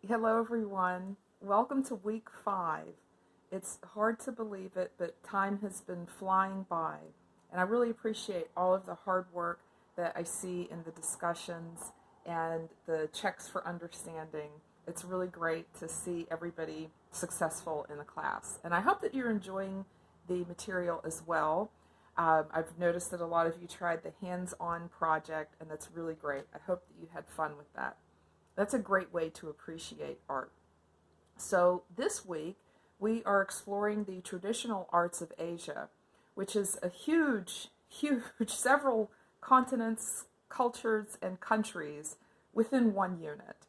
Hello, everyone. Welcome to week 5. It's hard to believe it, but time has been flying by. And I really appreciate all of the hard work that I see in the discussions and the checks for understanding. It's really great to see everybody successful in the class. And I hope that you're enjoying the material as well. I've noticed that a lot of you tried the hands-on project, and that's really great. I hope that you had fun with that. That's a great way to appreciate art. So this week, we are exploring the traditional arts of Asia, which is a huge, several continents, cultures, and countries within one unit.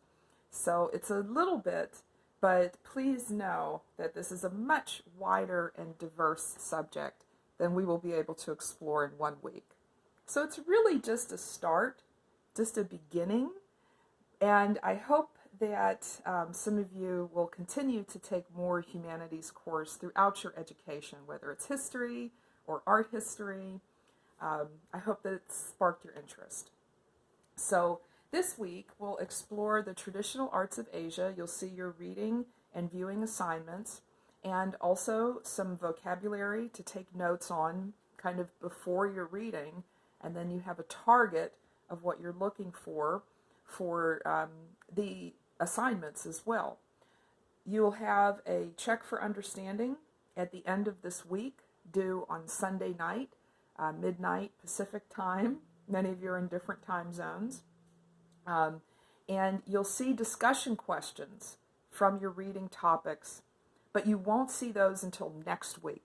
So it's a little bit, but please know that this is a much wider and diverse subject than we will be able to explore in one week. So it's really just a start, just a beginning, and I hope that some of you will continue to take more humanities course throughout your education, whether it's history or art history. I hope that it's sparked your interest. So this week, we'll explore the traditional arts of Asia. You'll see your reading and viewing assignments, and also some vocabulary to take notes on kind of before you're reading, and then you have a target of what you're looking for the assignments as well. You'll have a check for understanding at the end of this week, due on Sunday night, midnight Pacific time. Many of you are in different time zones. And you'll see discussion questions from your reading topics, but you won't see those until next week.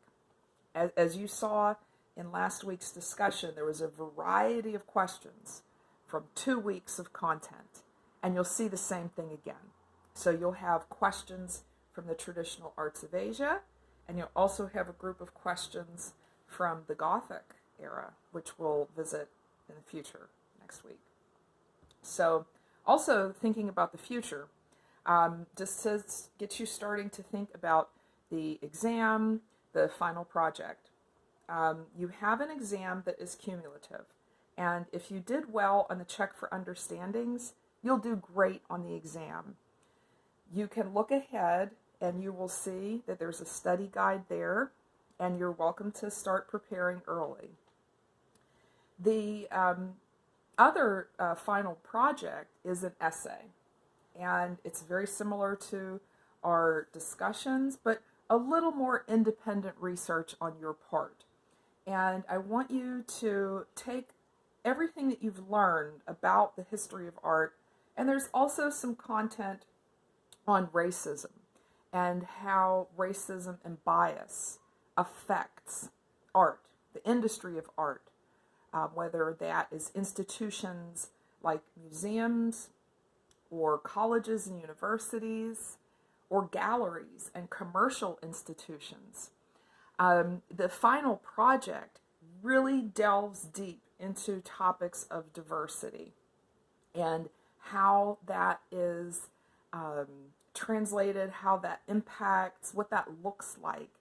As you saw in last week's discussion, there was a variety of questions from 2 weeks of content, and you'll see the same thing again. So you'll have questions from the traditional arts of Asia, and you'll also have a group of questions from the Gothic era, which we'll visit in the future next week. So also thinking about the future, just to get you starting to think about the exam, the final project. You have an exam that is cumulative. And if you did well on the check for understandings, you'll do great on the exam. You can look ahead and you will see that there's a study guide there, and you're welcome to start preparing early. The other final project is an essay, and it's very similar to our discussions, but a little more independent research on your part. And I want you to take everything that you've learned about the history of art, and there's also some content on racism and how racism and bias affects art, the industry of art, whether that is institutions like museums or colleges and universities or galleries and commercial institutions. The final project really delves deep into topics of diversity and how that is translated, how that impacts, what that looks like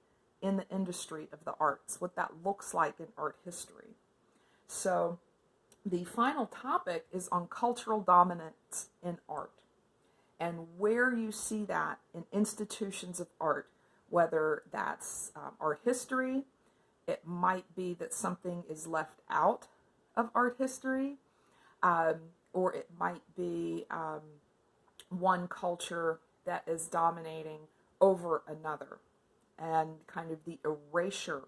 in the industry of the arts, what that looks like in art history. So the final topic is on cultural dominance in art and where you see that in institutions of art, whether that's art history. It might be that something is left out of art history, or it might be one culture that is dominating over another, and kind of the erasure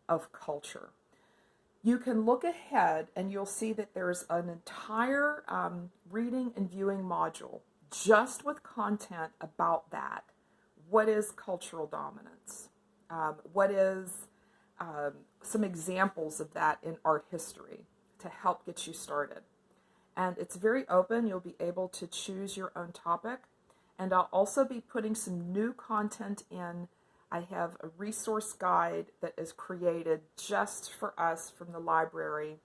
of culture. You can look ahead and you'll see that there's an entire reading and viewing module just with content about that. What is cultural dominance? What is some examples of that in art history to help get you started? And it's very open. You'll be able to choose your own topic. And I'll also be putting some new content in. I have a resource guide that is created just for us from the library,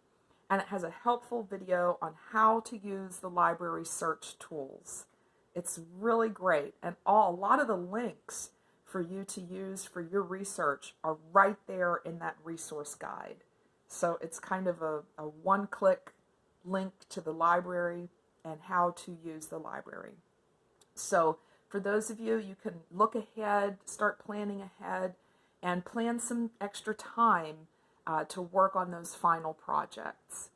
and it has a helpful video on how to use the library search tools. It's really great, and a lot of the links for you to use for your research are right there in that resource guide. So it's kind of a one-click link to the library and how to use the library. So For those of you, you can look ahead, start planning ahead, and plan some extra time to work on those final projects.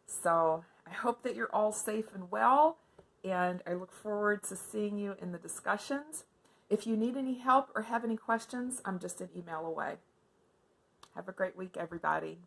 So I hope that you're all safe and well, and I look forward to seeing you in the discussions. If you need any help or have any questions, I'm just an email away. Have a great week, everybody.